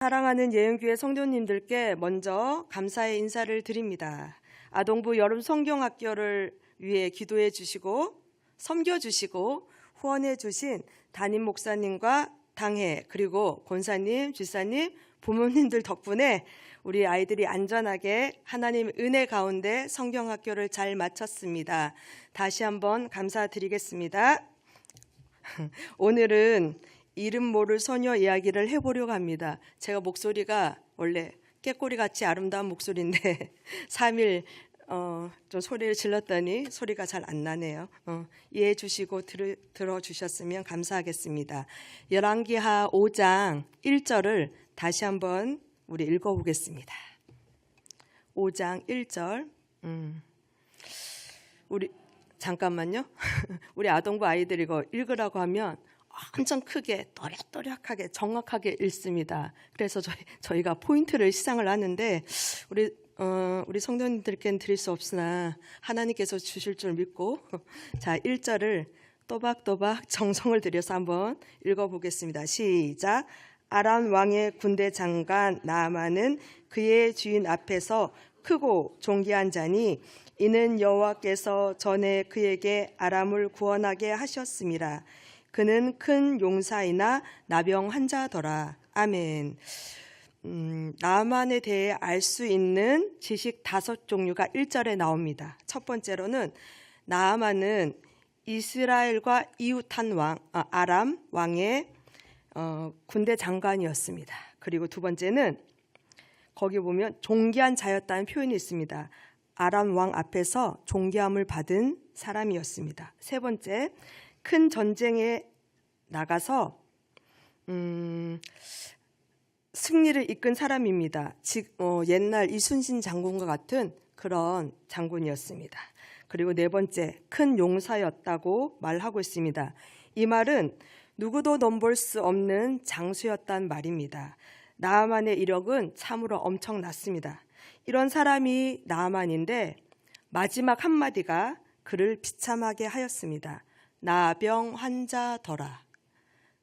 사랑하는 예은교회 성도님들께 먼저 감사의 인사를 드립니다. 아동부 여름 성경학교를 위해 기도해 주시고 섬겨 주시고 후원해 주신 담임 목사님과 당회 그리고 권사님, 집사님, 부모님들 덕분에 우리 아이들이 안전하게 하나님 은혜 가운데 성경학교를 잘 마쳤습니다. 다시 한번 감사드리겠습니다. 오늘은 이름 모를 소녀 이야기를 해보려고 합니다. 제가 목소리가 원래 깨꼬리같이 아름다운 목소리인데 3일 좀 소리를 질렀더니 소리가 잘 안 나네요. 이해해 주시고 들어주셨으면 감사하겠습니다. 열왕기하 5장 1절을 다시 한번 우리 읽어보겠습니다. 5장 1절 우리 잠깐만요. 우리 아동부 아이들 이거 읽으라고 하면 엄청 크게 또렷또렷하게 정확하게 읽습니다. 그래서 저희가 포인트를 시상을 하는데 우리 성도님들께는 드릴 수 없으나 하나님께서 주실 줄 믿고 자 1절을 또박또박 정성을 들여서 한번 읽어보겠습니다. 시작. 아람 왕의 군대 장관 나아만은 그의 주인 앞에서 크고 존귀한 자니 이는 여호와께서 전에 그에게 아람을 구원하게 하셨음이라. 그는 큰 용사이나 나병 환자더라. 아멘. 나아만에 대해 알 수 있는 지식 5종류가 1절에 나옵니다. 첫 번째로는 나아만은 이스라엘과 이웃한 아람 왕의 군대 장관이었습니다. 그리고 두 번째는 거기 보면 존귀한 자였다는 표현이 있습니다. 아람 왕 앞에서 존귀함을 받은 사람이었습니다. 세 번째, 큰 전쟁에 나가서 승리를 이끈 사람입니다. 옛날 이순신 장군과 같은 그런 장군이었습니다. 그리고 네 번째, 큰 용사였다고 말하고 있습니다. 이 말은 누구도 넘볼 수 없는 장수였단 말입니다. 나아만의 이력은 참으로 엄청났습니다. 이런 사람이 나아만인데 마지막 한마디가 그를 비참하게 하였습니다. 나병 환자더라.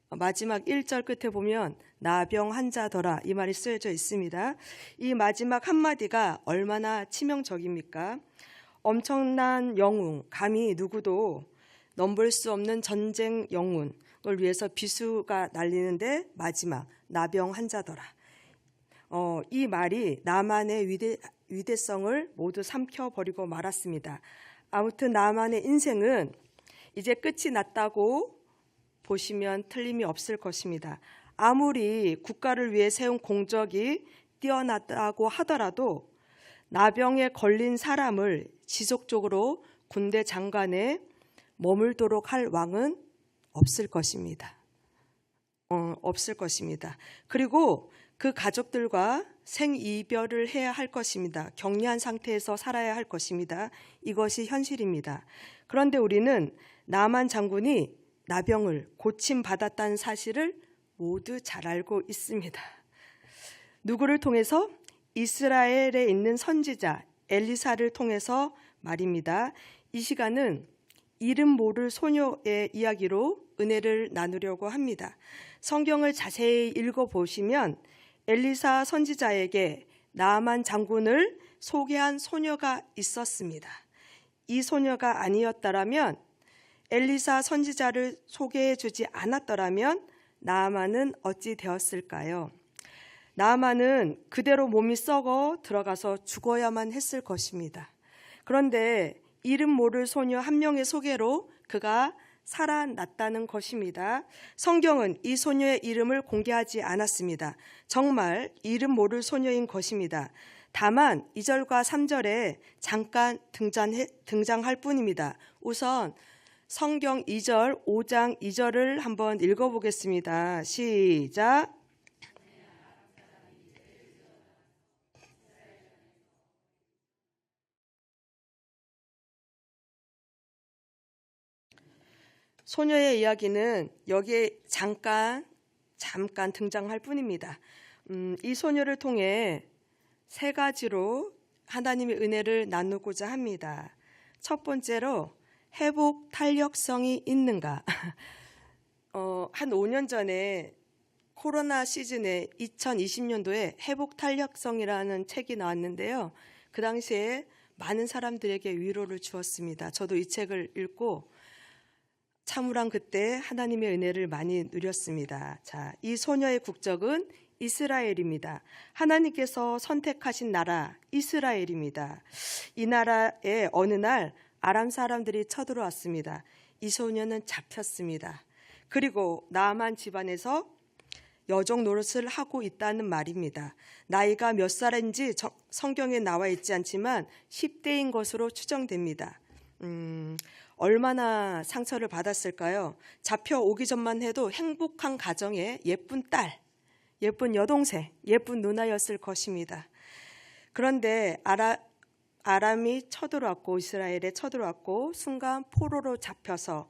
마지막 1절 끝에 보면 나병 환자더라 이 말이 쓰여져 있습니다. 이 마지막 한마디가 얼마나 치명적입니까? 엄청난 영웅, 감히 누구도 넘볼 수 없는 전쟁 영웅을 위해서 비수가 날리는데 마지막 나병 환자더라. 이 말이 나만의 위대성을 모두 삼켜버리고 말았습니다. 아무튼 나만의 인생은 이제 끝이 났다고 보시면 틀림이 없을 것입니다. 아무리 국가를 위해 세운 공적이 뛰어났다고 하더라도 나병에 걸린 사람을 지속적으로 군대 장관에 머물도록 할 왕은 없을 것입니다. 없을 것입니다. 그리고 그 가족들과 생이별을 해야 할 것입니다. 격리한 상태에서 살아야 할 것입니다. 이것이 현실입니다. 그런데 우리는 나만 장군이 나병을 고침받았다는 사실을 모두 잘 알고 있습니다. 누구를 통해서? 이스라엘에 있는 선지자 엘리사를 통해서 말입니다. 이 시간은 이름 모를 소녀의 이야기로 은혜를 나누려고 합니다. 성경을 자세히 읽어보시면 엘리사 선지자에게 나아만 장군을 소개한 소녀가 있었습니다. 이 소녀가 아니었더라면 엘리사 선지자를 소개해 주지 않았더라면 나아만은 어찌 되었을까요? 나아만은 그대로 몸이 썩어 들어가서 죽어야만 했을 것입니다. 그런데 이름 모를 소녀 한 명의 소개로 그가 살아났다는 것입니다. 성경은 이 소녀의 이름을 공개하지 않았습니다. 정말 이름 모를 소녀인 것입니다. 다만 2절과 3절에 잠깐 등장할 뿐입니다. 우선 성경 2절, 5장 2절을 한번 읽어보겠습니다. 시작. 소녀의 이야기는 여기에 잠깐 등장할 뿐입니다. 이 소녀를 통해 세 가지로 하나님의 은혜를 나누고자 합니다. 첫 번째로 회복 탄력성이 있는가? 한 5년 전에 코로나 시즌에 2020년도에 회복 탄력성이라는 책이 나왔는데요. 그 당시에 많은 사람들에게 위로를 주었습니다. 저도 이 책을 읽고 참으랑 그때 하나님의 은혜를 많이 누렸습니다. 자, 이 소녀의 국적은 이스라엘입니다. 하나님께서 선택하신 나라 이스라엘입니다. 이 나라에 어느 날 아람 사람들이 쳐들어왔습니다. 이 소녀는 잡혔습니다. 그리고 나아만 집안에서 여종 노릇을 하고 있다는 말입니다. 나이가 몇 살인지 성경에 나와 있지 않지만 10대인 것으로 추정됩니다. 얼마나 상처를 받았을까요? 잡혀오기 전만 해도 행복한 가정의 예쁜 딸, 예쁜 여동생, 예쁜 누나였을 것입니다. 그런데 아람이 쳐들어왔고 이스라엘에 쳐들어왔고 순간 포로로 잡혀서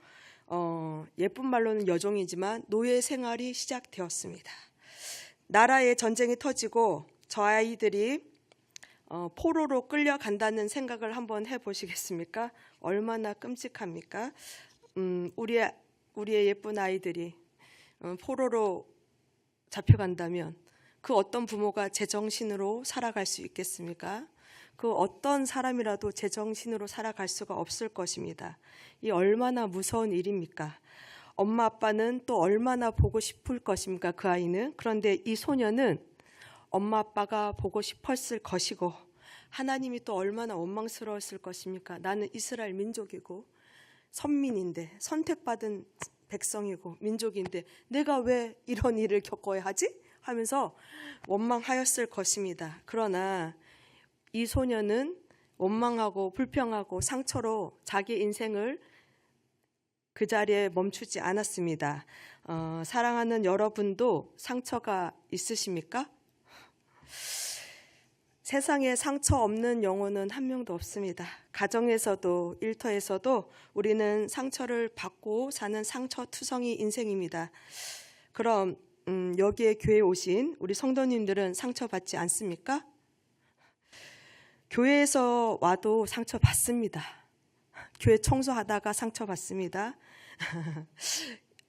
예쁜 말로는 여종이지만 노예 생활이 시작되었습니다. 나라에 전쟁이 터지고 저 아이들이 포로로 끌려간다는 생각을 한번 해보시겠습니까? 얼마나 끔찍합니까? 우리의 예쁜 아이들이 포로로 잡혀간다면 그 어떤 부모가 제정신으로 살아갈 수 있겠습니까? 그 어떤 사람이라도 제정신으로 살아갈 수가 없을 것입니다. 이 얼마나 무서운 일입니까? 엄마 아빠는 또 얼마나 보고 싶을 것입니까? 그 아이는. 그런데 이 소녀는 엄마 아빠가 보고 싶었을 것이고 하나님이 또 얼마나 원망스러웠을 것입니까? 나는 이스라엘 민족이고 선민인데 선택받은 백성이고 민족인데 내가 왜 이런 일을 겪어야 하지? 하면서 원망하였을 것입니다. 그러나 이 소녀는 원망하고 불평하고 상처로 자기 인생을 그 자리에 멈추지 않았습니다. 사랑하는 여러분도 상처가 있으십니까? 세상에 상처 없는 영혼은 한 명도 없습니다. 가정에서도 일터에서도 우리는 상처를 받고 사는 상처투성이 인생입니다. 그럼 여기에 교회에 오신 우리 성도님들은 상처받지 않습니까? 교회에서 와도 상처받습니다. 교회 청소하다가 상처받습니다.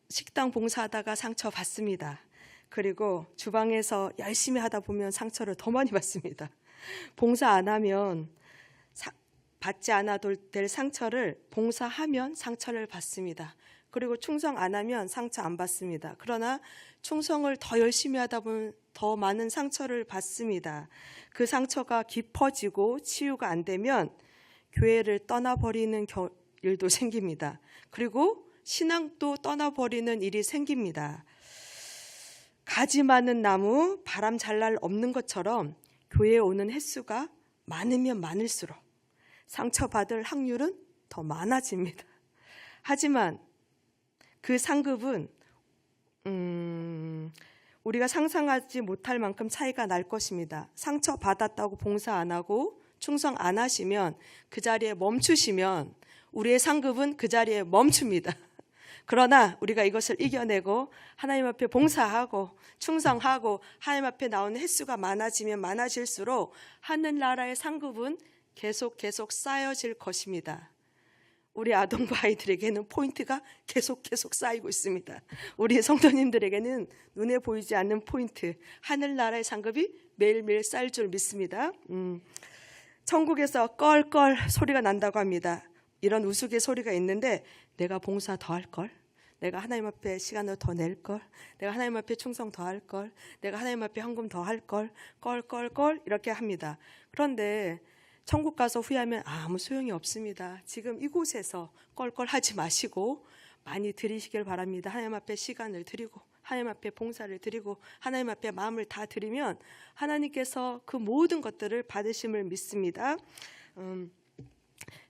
식당 봉사하다가 상처받습니다. 그리고 주방에서 열심히 하다 보면 상처를 더 많이 받습니다. 봉사 안 하면 받지 않아도 될 상처를 봉사하면 상처를 받습니다. 그리고 충성 안 하면 상처 안 받습니다. 그러나 충성을 더 열심히 하다 보면 더 많은 상처를 받습니다. 그 상처가 깊어지고 치유가 안 되면 교회를 떠나버리는 일도 생깁니다. 그리고 신앙도 떠나버리는 일이 생깁니다. 가지 많은 나무 바람 잘 날 없는 것처럼 교회에 오는 횟수가 많으면 많을수록 상처받을 확률은 더 많아집니다. 하지만 그 상급은 우리가 상상하지 못할 만큼 차이가 날 것입니다. 상처받았다고 봉사 안 하고 충성 안 하시면 그 자리에 멈추시면 우리의 상급은 그 자리에 멈춥니다. 그러나 우리가 이것을 이겨내고 하나님 앞에 봉사하고 충성하고 하나님 앞에 나오는 횟수가 많아지면 많아질수록 하늘나라의 상급은 계속 쌓여질 것입니다. 우리 아동부 아이들에게는 포인트가 계속 쌓이고 있습니다. 우리 성도님들에게는 눈에 보이지 않는 포인트, 하늘나라의 상급이 매일매일 쌓일 줄 믿습니다. 천국에서 껄껄 소리가 난다고 합니다. 이런 우스갯소리가 있는데 내가 봉사 더 할걸, 내가 하나님 앞에 시간을 더 낼걸, 내가 하나님 앞에 충성 더 할걸, 내가 하나님 앞에 헌금 더 할걸, 껄껄껄 이렇게 합니다. 그런데 천국 가서 후회하면 아무 소용이 없습니다. 지금 이곳에서 껄껄하지 마시고 많이 드리시길 바랍니다. 하나님 앞에 시간을 드리고 하나님 앞에 봉사를 드리고 하나님 앞에 마음을 다 드리면 하나님께서 그 모든 것들을 받으심을 믿습니다.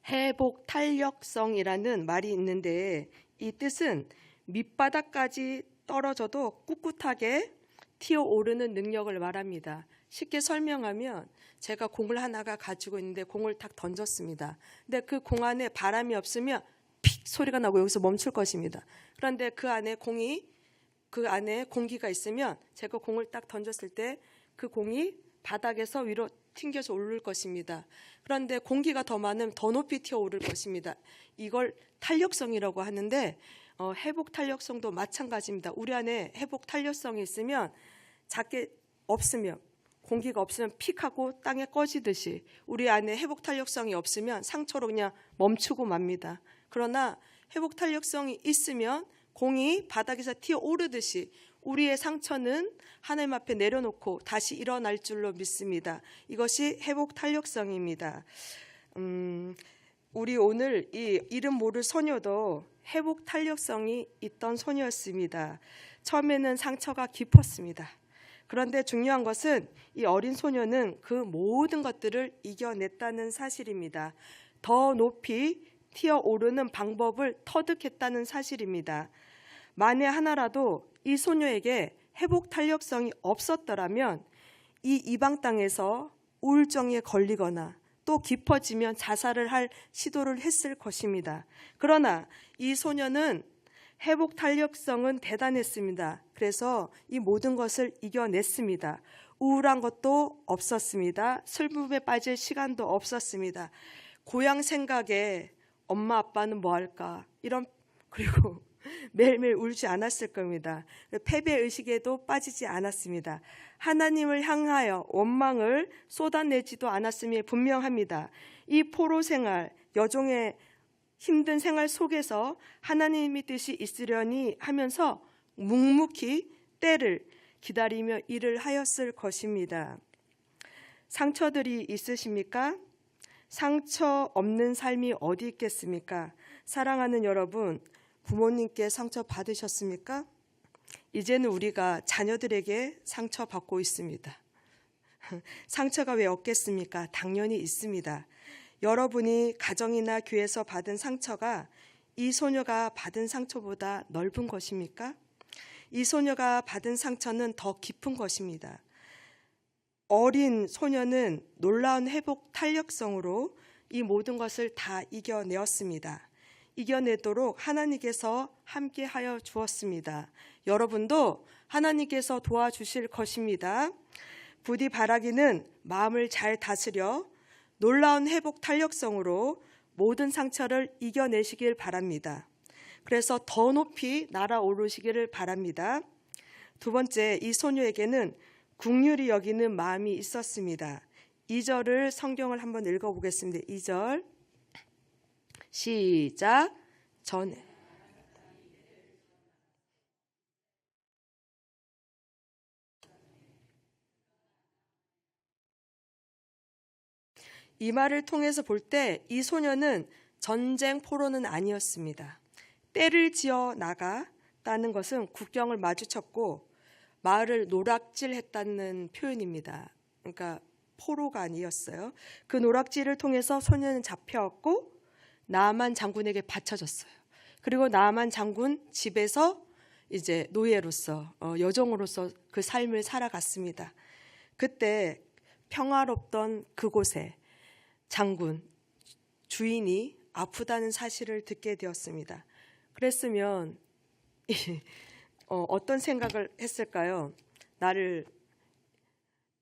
회복 탄력성이라는 말이 있는데 이 뜻은 밑바닥까지 떨어져도 꿋꿋하게 튀어오르는 능력을 말합니다. 쉽게 설명하면 제가 공을 하나가 가지고 있는데 공을 탁 던졌습니다. 근데 그 공 안에 바람이 없으면 픽 소리가 나고 여기서 멈출 것입니다. 그런데 그 안에 공기가 있으면 제가 공을 딱 던졌을 때 그 공이 바닥에서 위로 튕겨서 오를 것입니다. 그런데 공기가 더 많으면 더 높이 튀어오를 것입니다. 이걸 탄력성이라고 하는데 회복 탄력성도 마찬가지입니다. 우리 안에 회복 탄력성이 있으면 작게 없으면 공기가 없으면 픽 하고 땅에 꺼지듯이 우리 안에 회복 탄력성이 없으면 상처로 그냥 멈추고 맙니다. 그러나 회복 탄력성이 있으면 공이 바닥에서 튀어 오르듯이 우리의 상처는 하나님 앞에 내려놓고 다시 일어날 줄로 믿습니다. 이것이 회복 탄력성입니다. 우리 오늘 이 이름 모를 소녀도 회복 탄력성이 있던 소녀였습니다. 처음에는 상처가 깊었습니다. 그런데 중요한 것은 이 어린 소녀는 그 모든 것들을 이겨냈다는 사실입니다. 더 높이 튀어오르는 방법을 터득했다는 사실입니다. 만에 하나라도 이 소녀에게 회복 탄력성이 없었더라면 이 이방 땅에서 우울증에 걸리거나 또 깊어지면 자살을 할 시도를 했을 것입니다. 그러나 이 소녀는 회복 탄력성은 대단했습니다. 그래서 이 모든 것을 이겨냈습니다. 우울한 것도 없었습니다. 슬픔에 빠질 시간도 없었습니다. 고향 생각에 엄마 아빠는 뭐 할까 그리고 매일매일 울지 않았을 겁니다. 패배의식에도 빠지지 않았습니다. 하나님을 향하여 원망을 쏟아내지도 않았음이 분명합니다. 이 포로 생활, 여종의 힘든 생활 속에서 하나님의 뜻이 있으려니 하면서 묵묵히 때를 기다리며 일을 하였을 것입니다. 상처들이 있으십니까? 상처 없는 삶이 어디 있겠습니까? 사랑하는 여러분, 부모님께 상처 받으셨습니까? 이제는 우리가 자녀들에게 상처받고 있습니다. 상처가 왜 없겠습니까? 당연히 있습니다. 여러분이 가정이나 교회에서 받은 상처가 이 소녀가 받은 상처보다 넓은 것입니까? 이 소녀가 받은 상처는 더 깊은 것입니다. 어린 소녀는 놀라운 회복 탄력성으로 이 모든 것을 다 이겨내었습니다. 이겨내도록 하나님께서 함께하여 주었습니다. 여러분도 하나님께서 도와주실 것입니다. 부디 바라기는 마음을 잘 다스려 놀라운 회복 탄력성으로 모든 상처를 이겨내시길 바랍니다. 그래서 더 높이 날아오르시기를 바랍니다. 두 번째, 이 소녀에게는 긍휼히 여기는 마음이 있었습니다. 2절을 성경을 한번 읽어보겠습니다. 2절 시작. 전에 이 말을 통해서 볼 때 이 소녀는 전쟁 포로는 아니었습니다. 떼를 지어 나갔다는 것은 국경을 마주쳤고 마을을 노략질했다는 표현입니다. 그러니까 포로가 아니었어요. 그 노략질을 통해서 소녀는 잡혀왔고 나아만 장군에게 바쳐졌어요. 그리고 나아만 장군 집에서 이제 노예로서 여종으로서 그 삶을 살아갔습니다. 그때 평화롭던 그곳에 장군 주인이 아프다는 사실을 듣게 되었습니다. 그랬으면 어떤 생각을 했을까요? 나를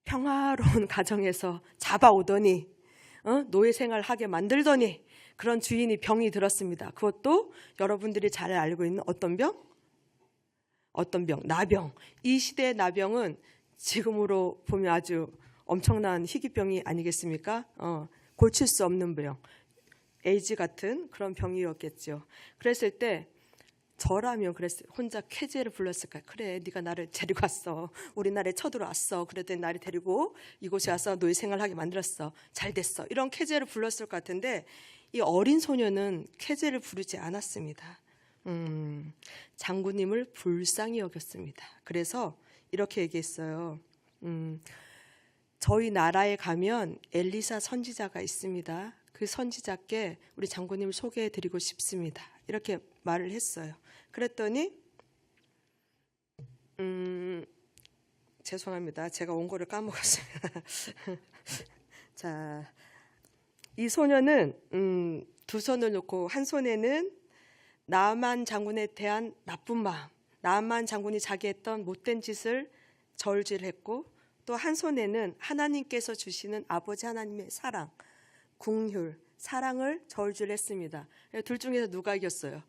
평화로운 가정에서 잡아오더니 노예 생활하게 만들더니 그런 주인이 병이 들었습니다. 그것도 여러분들이 잘 알고 있는 어떤 병? 어떤 병? 나병. 이 시대의 나병은 지금으로 보면 아주 엄청난 희귀병이 아니겠습니까? 고칠 수 없는 병. 에이즈 같은 그런 병이었겠죠. 그랬을 때 저라면 그랬어요. 혼자 쾌재를 불렀을까요? 그래, 네가 나를 데리고 왔어. 우리 나라에 쳐들어왔어. 그랬더니 나를 데리고 이곳에 와서 노예 생활하게 만들었어. 잘 됐어. 이런 쾌재를 불렀을 것 같은데 이 어린 소녀는 쾌재를 부르지 않았습니다. 장군님을 불쌍히 여겼습니다. 그래서 이렇게 얘기했어요. 저희 나라에 가면 엘리사 선지자가 있습니다. 그 선지자께 우리 장군님을 소개해드리고 싶습니다. 이렇게 말을 했어요. 그랬더니 죄송합니다. 제가 원고를 까먹었습니다. 자, 이 소녀는 두 손을 놓고 한 손에는 나아만 장군에 대한 나쁜 마음, 나아만 장군이 자기 했던 못된 짓을 저울질했고 또 한 손에는 하나님께서 주시는 아버지 하나님의 사랑, 긍휼, 사랑을 저울질했습니다. 둘 중에서 누가 이겼어요?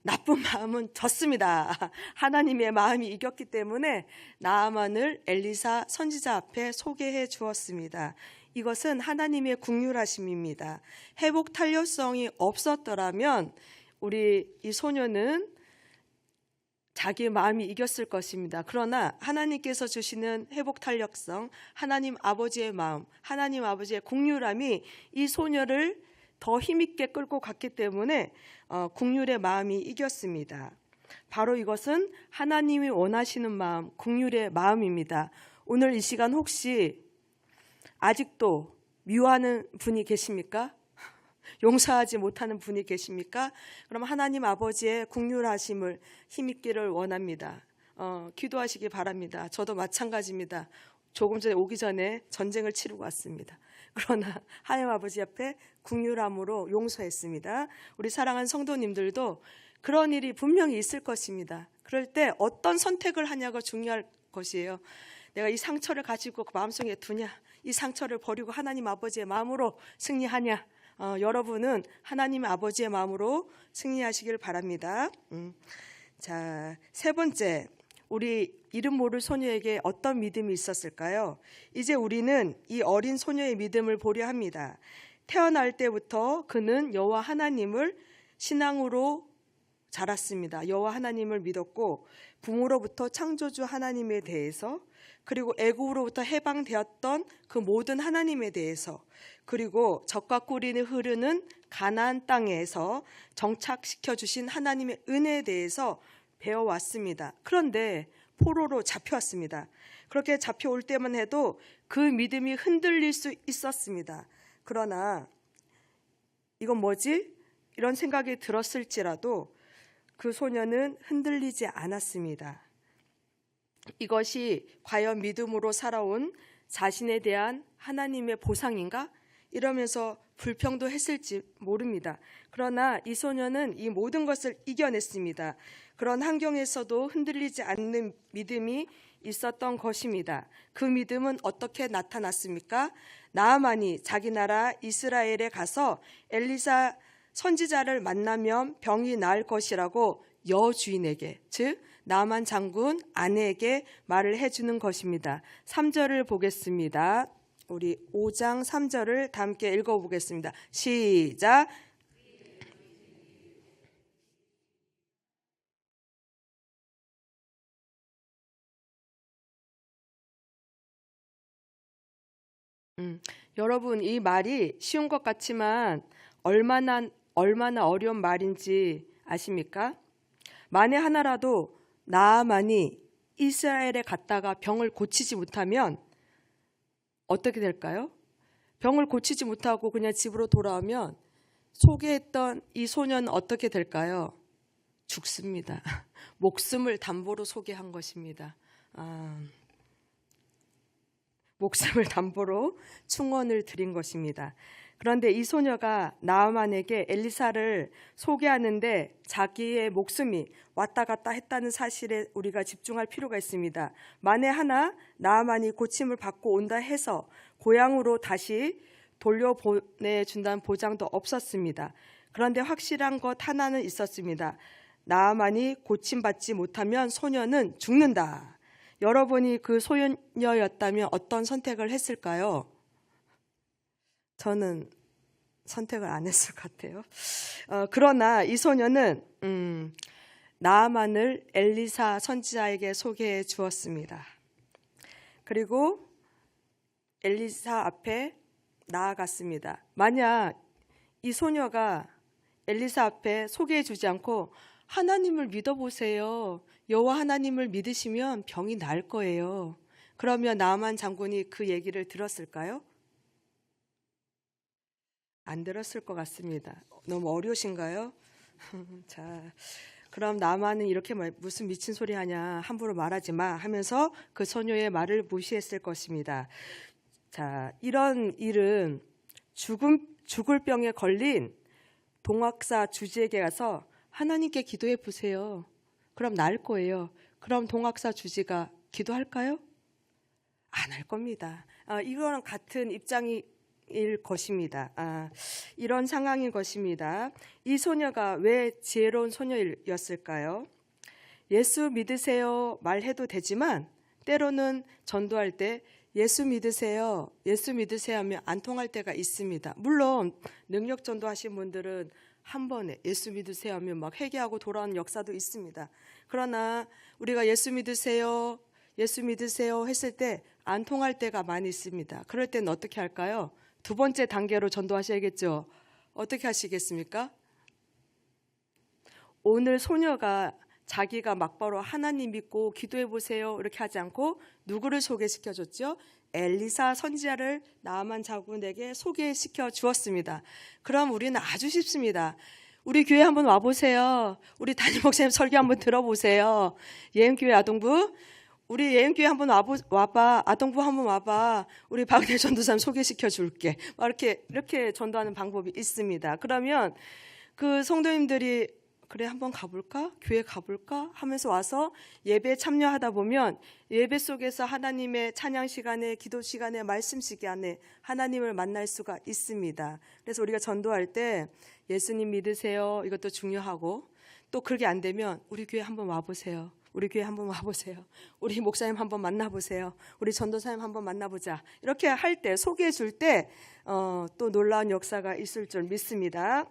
나쁜 마음은 졌습니다. 하나님의 마음이 이겼기 때문에 나아만을 엘리사 선지자 앞에 소개해 주었습니다. 이것은 하나님의 긍휼하심입니다. 회복 탄력성이 없었더라면 우리 이 소녀는 자기의 마음이 이겼을 것입니다. 그러나 하나님께서 주시는 회복 탄력성, 하나님 아버지의 마음, 하나님 아버지의 긍휼함이 이 소녀를 더 힘있게 끌고 갔기 때문에 긍휼의 마음이 이겼습니다. 바로 이것은 하나님이 원하시는 마음, 긍휼의 마음입니다. 오늘 이 시간 혹시 아직도 미워하는 분이 계십니까? 용서하지 못하는 분이 계십니까? 그럼 하나님 아버지의 긍휼하심을 힘있기를 원합니다. 기도하시기 바랍니다. 저도 마찬가지입니다. 조금 전에 오기 전에 전쟁을 치르고 왔습니다. 그러나 하나님 아버지 앞에 긍휼함으로 용서했습니다. 우리 사랑하는 성도님들도 그런 일이 분명히 있을 것입니다. 그럴 때 어떤 선택을 하냐가 중요할 것이에요. 내가 이 상처를 가지고 그 마음속에 두냐, 이 상처를 버리고 하나님 아버지의 마음으로 승리하냐. 여러분은 하나님 아버지의 마음으로 승리하시길 바랍니다. 자, 세 번째, 우리 이름 모를 소녀에게 어떤 믿음이 있었을까요? 이제 우리는 이 어린 소녀의 믿음을 보려 합니다. 태어날 때부터 그는 여호와 하나님을 신앙으로 자랐습니다. 여호와 하나님을 믿었고 부모로부터 창조주 하나님에 대해서, 그리고 애굽으로부터 해방되었던 그 모든 하나님에 대해서, 그리고 젖과 꿀이 흐르는 가나안 땅에서 정착시켜 주신 하나님의 은혜에 대해서 배워왔습니다. 그런데 포로로 잡혀왔습니다. 그렇게 잡혀올 때만 해도 그 믿음이 흔들릴 수 있었습니다. 그러나 이건 뭐지? 이런 생각이 들었을지라도 그 소녀는 흔들리지 않았습니다. 이것이 과연 믿음으로 살아온 자신에 대한 하나님의 보상인가? 이러면서 불평도 했을지 모릅니다. 그러나 이 소녀는 이 모든 것을 이겨냈습니다. 그런 환경에서도 흔들리지 않는 믿음이 있었던 것입니다. 그 믿음은 어떻게 나타났습니까? 나아만이 자기 나라 이스라엘에 가서 엘리사 선지자를 만나면 병이 나을 것이라고 여주인에게, 즉 나아만 장군 아내에게 말을 해주는 것입니다. 3절을 보겠습니다. 우리 5장 3절을 다 함께 읽어보겠습니다. 시작. 여러분, 이 말이 쉬운 것 같지만 얼마나 어려운 말인지 아십니까? 만에 하나라도 나아만이 이스라엘에 갔다가 병을 고치지 못하면 어떻게 될까요? 병을 고치지 못하고 그냥 집으로 돌아오면 소개했던 이 소녀는 어떻게 될까요? 죽습니다. 목숨을 담보로 소개한 것입니다. 목숨을 담보로 충원을 드린 것입니다. 그런데 이 소녀가 나아만에게 엘리사를 소개하는데 자기의 목숨이 왔다 갔다 했다는 사실에 우리가 집중할 필요가 있습니다. 만에 하나 나아만이 고침을 받고 온다 해서 고향으로 다시 돌려보내준다는 보장도 없었습니다. 그런데 확실한 것 하나는 있었습니다. 나아만이 고침받지 못하면 소녀는 죽는다. 여러분이 그 소녀였다면 어떤 선택을 했을까요? 저는 선택을 안 했을 것 같아요. 그러나 이 소녀는 나아만을 엘리사 선지자에게 소개해 주었습니다. 그리고 엘리사 앞에 나아갔습니다. 만약 이 소녀가 엘리사 앞에 소개해 주지 않고 하나님을 믿어보세요. 여호와 하나님을 믿으시면 병이 나을 거예요. 그러면 나아만 장군이 그 얘기를 들었을까요? 안 들었을 것 같습니다. 너무 어려우신가요? 자, 그럼 나아만은 이렇게 무슨 미친 소리 하냐, 함부로 말하지 마 하면서 그 소녀의 말을 무시했을 것입니다. 자, 이런 일은 죽을 병에 걸린 동학사 주지에게 가서 하나님께 기도해 보세요. 그럼 나을 거예요. 그럼 동학사 주지가 기도할까요? 안 할 겁니다. 이거랑 같은 입장이 일 것입니다. 이런 상황인 것입니다. 이 소녀가 왜 지혜로운 소녀였을까요? 예수 믿으세요 말해도 되지만 때로는 전도할 때 예수 믿으세요 하면 안 통할 때가 있습니다. 물론 능력 전도하신 분들은 한 번에 예수 믿으세요 하면 막 회개하고 돌아오는 역사도 있습니다. 그러나 우리가 예수 믿으세요 했을 때 안 통할 때가 많이 있습니다. 그럴 때는 어떻게 할까요? 두 번째 단계로 전도하셔야겠죠. 어떻게 하시겠습니까? 오늘 소녀가 자기가 막바로 하나님 믿고 기도해 보세요 이렇게 하지 않고 누구를 소개시켜줬죠? 엘리사 선지자를 나아만 장군에게 소개시켜 주었습니다. 그럼 우리는 아주 쉽습니다. 우리 교회 한번 와보세요. 우리 담임 목사님 설교 한번 들어보세요. 예은교회 아동부, 우리 예은교회 한번 와봐. 아동부 한번 와봐. 우리 박은혜 전도사님 소개시켜 줄게. 이렇게 전도하는 방법이 있습니다. 그러면 그 성도님들이 그래 한번 가볼까? 교회 가볼까? 하면서 와서 예배에 참여하다 보면 예배 속에서 하나님의 찬양 시간에, 기도 시간에, 말씀 시간에 하나님을 만날 수가 있습니다. 그래서 우리가 전도할 때 예수님 믿으세요 이것도 중요하고, 또 그렇게 안 되면 우리 교회 한번 와보세요. 우리 교회 한번 와보세요. 우리 목사님 한번 만나보세요. 우리 전도사님 한번 만나보자. 이렇게 할 때, 소개해 줄 때 또 놀라운 역사가 있을 줄 믿습니다.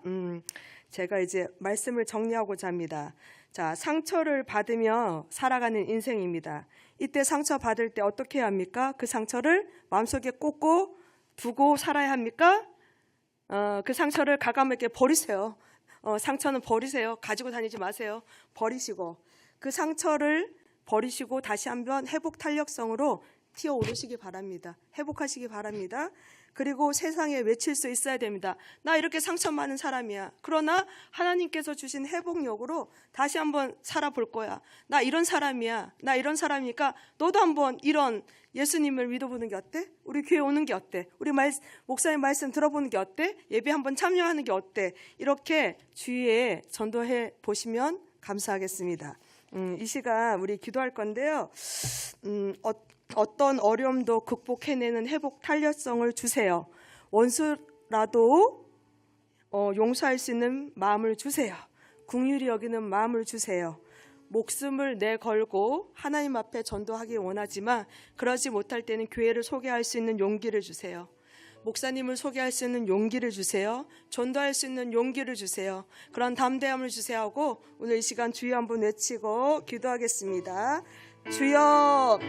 제가 이제 말씀을 정리하고자 합니다. 자, 상처를 받으며 살아가는 인생입니다. 이때 상처 받을 때 어떻게 해야 합니까? 그 상처를 마음속에 꽂고 두고 살아야 합니까? 그 상처를 가감하게 버리세요. 상처는 버리세요. 가지고 다니지 마세요. 버리시고 그 상처를 버리시고 다시 한번 회복 탄력성으로 튀어오르시기 바랍니다. 회복하시기 바랍니다. 그리고 세상에 외칠 수 있어야 됩니다. 나 이렇게 상처 많은 사람이야. 그러나 하나님께서 주신 회복력으로 다시 한번 살아볼 거야. 나 이런 사람이야. 나 이런 사람이니까 너도 한번 이런 예수님을 믿어보는 게 어때? 우리 교회 오는 게 어때? 우리 목사님 말씀 들어보는 게 어때? 예배 한번 참여하는 게 어때? 이렇게 주위에 전도해 보시면 감사하겠습니다. 이 시간 우리 기도할 건데요. 어떤 어려움도 극복해내는 회복 탄력성을 주세요. 원수라도 용서할 수 있는 마음을 주세요. 긍휼히 여기는 마음을 주세요. 목숨을 내걸고 하나님 앞에 전도하기 원하지만 그러지 못할 때는 교회를 소개할 수 있는 용기를 주세요. 목사님을 소개할 수 있는 용기를 주세요. 전도할 수 있는 용기를 주세요. 그런 담대함을 주세요 하고 오늘 이 시간 주여 한번 외치고 기도하겠습니다. 주여,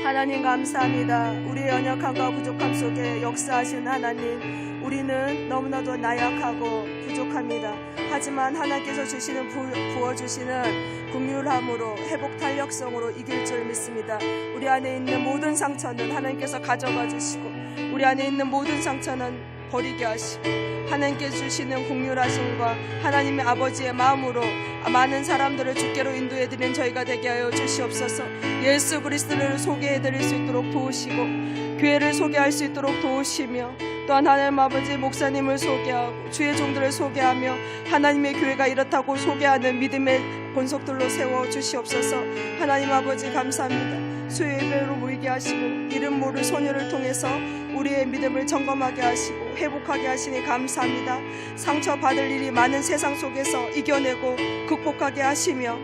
하나님 감사합니다. 우리의 연약함과 부족함 속에 역사하신 하나님, 우리는 너무나도 나약하고 부족합니다. 하지만 하나님께서 주시는 부어주시는 긍휼함으로 회복 탄력성으로 이길 줄 믿습니다. 우리 안에 있는 모든 상처는 하나님께서 가져가 주시고 우리 안에 있는 모든 상처는 버리게 하시고 하나님께서 주시는 긍휼하심과 하나님의 아버지의 마음으로 많은 사람들을 주께로 인도해드리는 저희가 되게 하여 주시옵소서. 예수 그리스도를 소개해드릴 수 있도록 도우시고 교회를 소개할 수 있도록 도우시며 또한 하나님 아버지 목사님을 소개하고 주의 종들을 소개하며 하나님의 교회가 이렇다고 소개하는 믿음의 본속들로 세워주시옵소서. 하나님 아버지 감사합니다. 수요 예배로 모이게 하시고 이름 모를 소녀를 통해서 우리의 믿음을 점검하게 하시고 회복하게 하시니 감사합니다. 상처받을 일이 많은 세상 속에서 이겨내고 극복하게 하시며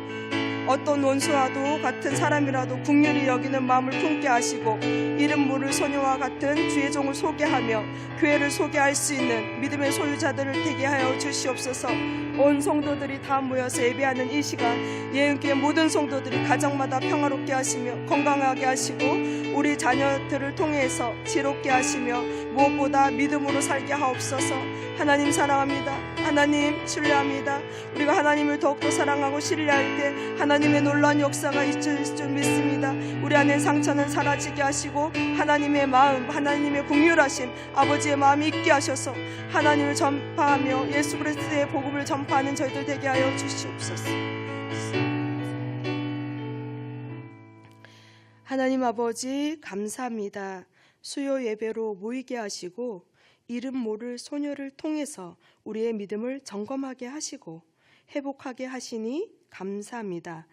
어떤 원수와도 같은 사람이라도 긍휼히 여기는 마음을 품게 하시고 이름 모를 소녀와 같은 주의 종을 소개하며 교회를 소개할 수 있는 믿음의 소유자들을 되게 하여 주시옵소서. 온 성도들이 다 모여서 예배하는 이 시간 예은교회 모든 성도들이 가정마다 평화롭게 하시며 건강하게 하시고 우리 자녀들을 통해서 지롭게 하시며 무엇보다 믿음으로 살게 하옵소서. 하나님 사랑합니다. 하나님 신뢰합니다. 우리가 하나님을 더욱더 사랑하고 신뢰할 때 하나님의 놀라운 역사가 있을 줄 믿습니다. 우리 안에 상처는 사라지게 하시고 하나님의 마음, 하나님의 긍휼하심, 아버지의 마음이 있게 하셔서 하나님을 전파하며 예수 그리스도의 복음을 전파하는 저희들 되게 하여 주시옵소서. 하나님 아버지 감사합니다. 수요 예배로 모이게 하시고 이름 모를 소녀를 통해서 우리의 믿음을 점검하게 하시고 회복하게 하시니 감사합니다.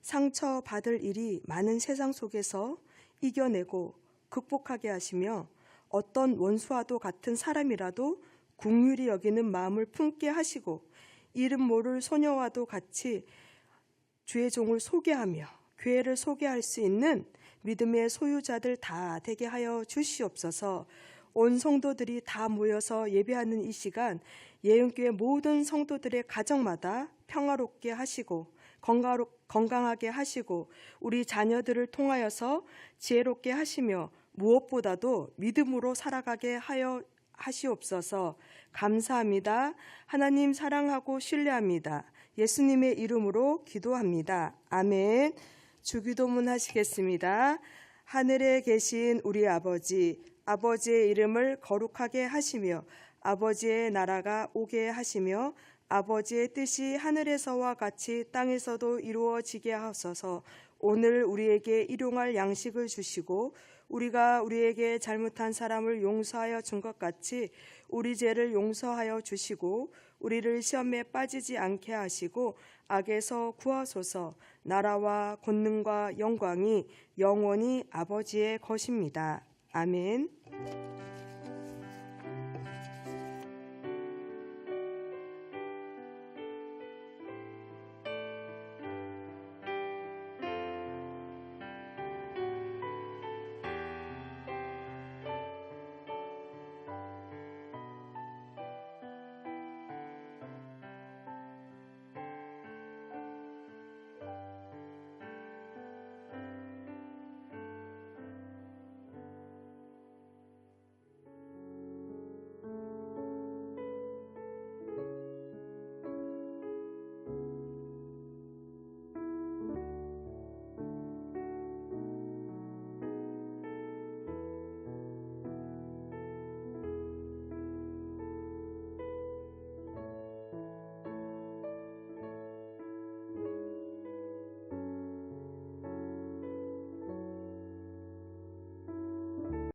상처받을 일이 많은 세상 속에서 이겨내고 극복하게 하시며 어떤 원수와도 같은 사람이라도 긍휼히 여기는 마음을 품게 하시고 이름 모를 소녀와도 같이 주의 종을 소개하며 교회를 소개할 수 있는 믿음의 소유자들 다 되게 하여 주시옵소서. 온 성도들이 다 모여서 예배하는 이 시간 예은교회 모든 성도들의 가정마다 평화롭게 하시고 건강하게 하시고 우리 자녀들을 통하여서 지혜롭게 하시며 무엇보다도 믿음으로 살아가게 하여 하시옵소서. 감사합니다. 하나님 사랑하고 신뢰합니다. 예수님의 이름으로 기도합니다. 아멘. 주기도문 하시겠습니다. 하늘에 계신 우리 아버지, 아버지의 이름을 거룩하게 하시며 아버지의 나라가 오게 하시며 아버지의 뜻이 하늘에서와 같이 땅에서도 이루어지게 하소서. 오늘 우리에게 일용할 양식을 주시고 우리가 우리에게 잘못한 사람을 용서하여 준 것 같이 우리 죄를 용서하여 주시고 우리를 시험에 빠지지 않게 하시고 악에서 구하소서. 나라와 권능과 영광이 영원히 아버지의 것입니다. 아멘.